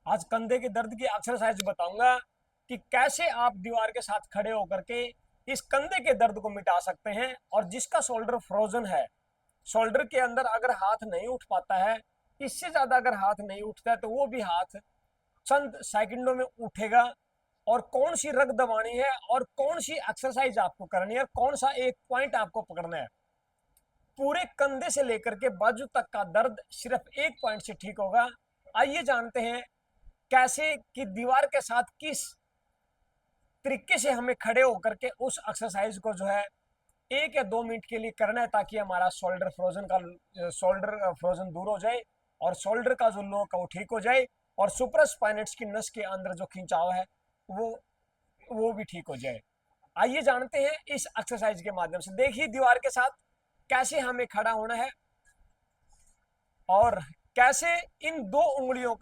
आज कंधे के दर्द की एक्सरसाइज बताऊंगा कि कैसे आप दीवार के साथ खड़े होकर के इस कंधे के दर्द को मिटा सकते हैं। और जिसका शोल्डर फ्रोजन है, शोल्डर के अंदर अगर हाथ नहीं उठ पाता है, इससे ज्यादा अगर हाथ नहीं उठता है, तो वो भी हाथ चंद सेकंडों में उठेगा। और कौन सी रग दबानी है और कौन सी एक्सरसाइज आपको करनी है, कौन सा एक पॉइंट आपको पकड़ना है, पूरे कंधे से लेकर के बाजू तक का दर्द सिर्फ एक पॉइंट से ठीक होगा। आइए जानते हैं कैसे कि दीवार के साथ किस तरीके से हमें खड़े होकर के उस एक्सरसाइज को जो है 1 या 2 मिनट के लिए करना है, ताकि हमारा शोल्डर फ्रोजन दूर हो जाए और शोल्डर का जो लोक है वो ठीक हो जाए और सुपरस्पाइनेट्स की नस के अंदर जो खिंचाव है वो वो भी ठीक हो जाए। आइए जानते हैं इस एक्सरसाइज के माध्यम से। देखिए दीवार के साथ कैसे हमें खड़ा होना है और कैसे इन दो उंगलियों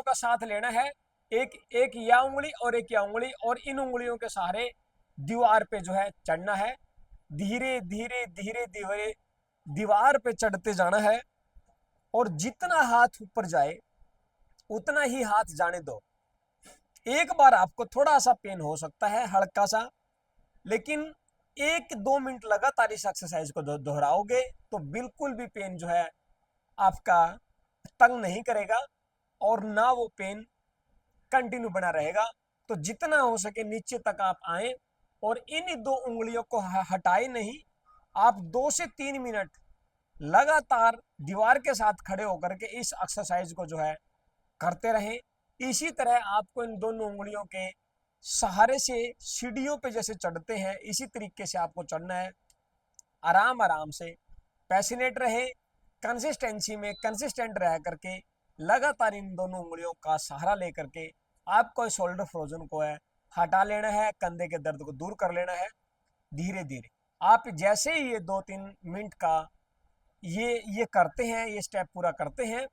का साथ लेना है। एक एक या उंगली और एक या उंगली, और इन उंगलियों के सहारे दीवार पे जो है चढ़ना है। धीरे धीरे धीरे धीरे दीवार पे चढ़ते जाना है और जितना हाथ ऊपर जाए उतना ही हाथ जाने दो। एक बार आपको थोड़ा सा पेन हो सकता है, हल्का सा, लेकिन 1-2 मिनट लगातार इस एक्सरसाइज को दोहराओगे तो बिल्कुल भी पेन जो है आपका तंग नहीं करेगा और ना वो पेन कंटिन्यू बना रहेगा। तो जितना हो सके नीचे तक आप आए और इन दो उंगलियों को हटाए नहीं। आप 2 से 3 मिनट लगातार दीवार के साथ खड़े होकर के इस एक्सरसाइज को जो है करते रहें। इसी तरह आपको इन दोनों उंगलियों के सहारे से सीढ़ियों पे जैसे चढ़ते हैं, इसी तरीके से आपको चढ़ना है। आराम आराम से, पैसिनेट रहे, कंसिस्टेंसी में कंसिस्टेंट रह करके लगातार इन दोनों उंगलियों का सहारा लेकर के आपको इस शोल्डर फ्रोजन को है हटा लेना है, कंधे के दर्द को दूर कर लेना है। धीरे धीरे आप जैसे ही ये 2-3 मिनट का ये करते हैं, ये स्टेप पूरा करते हैं,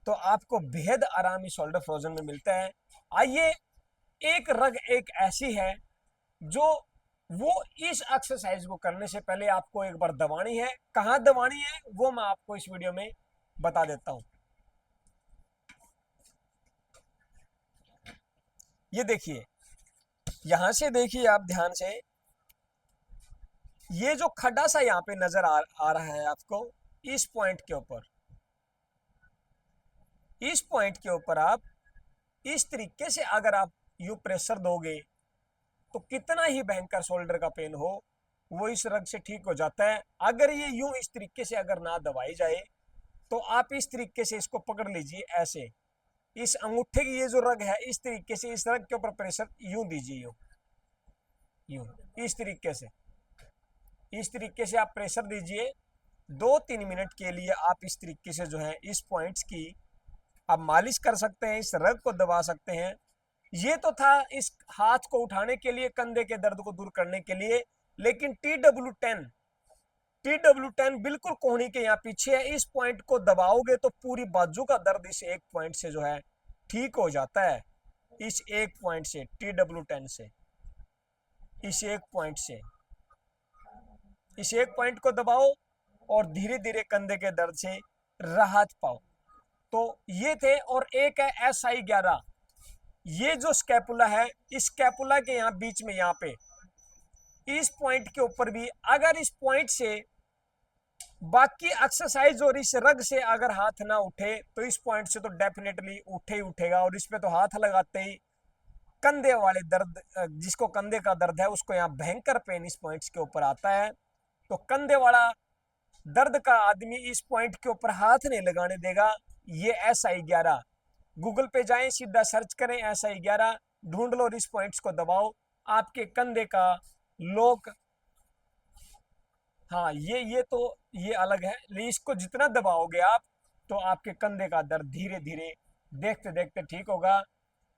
तो आपको बेहद आराम इस शोल्डर फ्रोजन में मिलता है। आइए, एक रग एक ऐसी है जो वो इस एक्सरसाइज को करने से पहले आपको एक बार दबानी है। कहाँ दबानी है वो मैं आपको इस वीडियो में बता देता हूं। ये देखिए, यहां से देखिए आप ध्यान से, ये जो खड्डा सा यहाँ पे नजर आ रहा है आपको, इस पॉइंट के ऊपर, इस पॉइंट के ऊपर आप इस तरीके से अगर आप यू प्रेशर दोगे तो कितना ही भयंकर शोल्डर का पेन हो वो इस रग से ठीक हो जाता है। अगर ये यूं इस तरीके से अगर ना दबाई जाए तो आप इस तरीके से इसको पकड़ लीजिए, ऐसे इस अंगूठे की ये जो रग है, इस तरीके से इस रग के ऊपर प्रेशर यूं दीजिए, यूं यूं इस तरीके से, इस तरीके से आप प्रेशर दीजिए। 2-3 मिनट के लिए आप इस तरीके से जो है इस पॉइंट्स की आप मालिश कर सकते हैं, इस रग को दबा सकते हैं। ये तो था इस हाथ को उठाने के लिए, कंधे के दर्द को दूर करने के लिए। लेकिन टी डब्ल्यू 10 बिल्कुल कोहनी के यहाँ पीछे है। इस पॉइंट को दबाओगे तो पूरी बाजू का दर्द इस एक पॉइंट से जो है ठीक हो जाता है। इस एक पॉइंट से, टी डब्ल्यू 10 से, इस एक पॉइंट से, इस एक पॉइंट को दबाओ और धीरे धीरे कंधे के दर्द से राहत पाओ। तो ये थे। और एक है SI11। ये जो स्कैपुला है, इस स्कैपुला के यहाँ बीच में, यहाँ पे इस पॉइंट के ऊपर भी अगर इस पॉइंट से बाकी एक्सरसाइज और इस रग से अगर हाथ ना उठे तो इस पॉइंट से तो डेफिनेटली उठे ही उठेगा। और इस पे तो हाथ लगाते ही कंधे वाले दर्द, जिसको कंधे का दर्द है उसको यहाँ भयंकर पेन इस पॉइंट्स के ऊपर आता है। तो कंधे वाला दर्द का आदमी इस पॉइंट के ऊपर हाथ नहीं लगाने देगा। ये SI11, गूगल पे जाएं, सीधा सर्च करें SI11, ढूंढ लो और इस पॉइंट्स को दबाओ। आपके कंधे का लोक, हाँ ये अलग है, लेकिन इसको जितना दबाओगे आप तो आपके कंधे का दर्द धीरे धीरे देखते देखते ठीक होगा।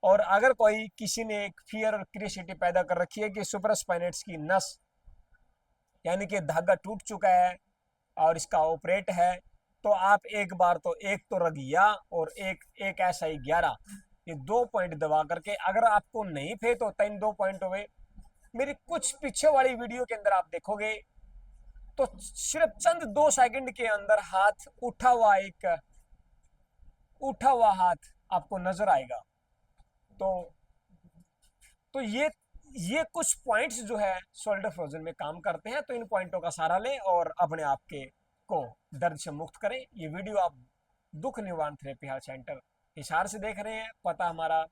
और अगर कोई किसी ने एक फियर और क्यूरियोसिटी पैदा कर रखी है कि सुपर स्पाइनेट्स की नस यानी कि धागा टूट चुका है और इसका ऑपरेट है, तो आप एक बार तो एक तो रगिया और एक SI11, ये 2 पॉइंट दबा करके, अगर आपको नहीं फेत होता इन 2 पॉइंटों में, मेरी कुछ पीछे वाली वीडियो के अंदर आप देखोगे तो सिर्फ चंद 2 सेकंड के अंदर हाथ उठा हुआ हाथ आपको नजर आएगा। तो ये कुछ पॉइंट्स जो है शोल्डर फ्रोजन में काम करते हैं। तो इन पॉइंटों का सहारा लें और अपने आप के को दर्द से मुक्त करें। ये वीडियो आप दुख निवारण थेरेपी हेल्थ सेंटर हिसार से देख रहे हैं। पता हमारा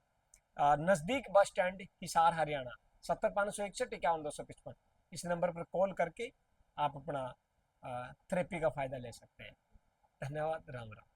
नजदीक बस स्टैंड हिसार हरियाणा 70 561 51 255। इस नंबर पर कॉल करके आप अपना थेरेपी का फायदा ले सकते हैं। धन्यवाद। राम राम।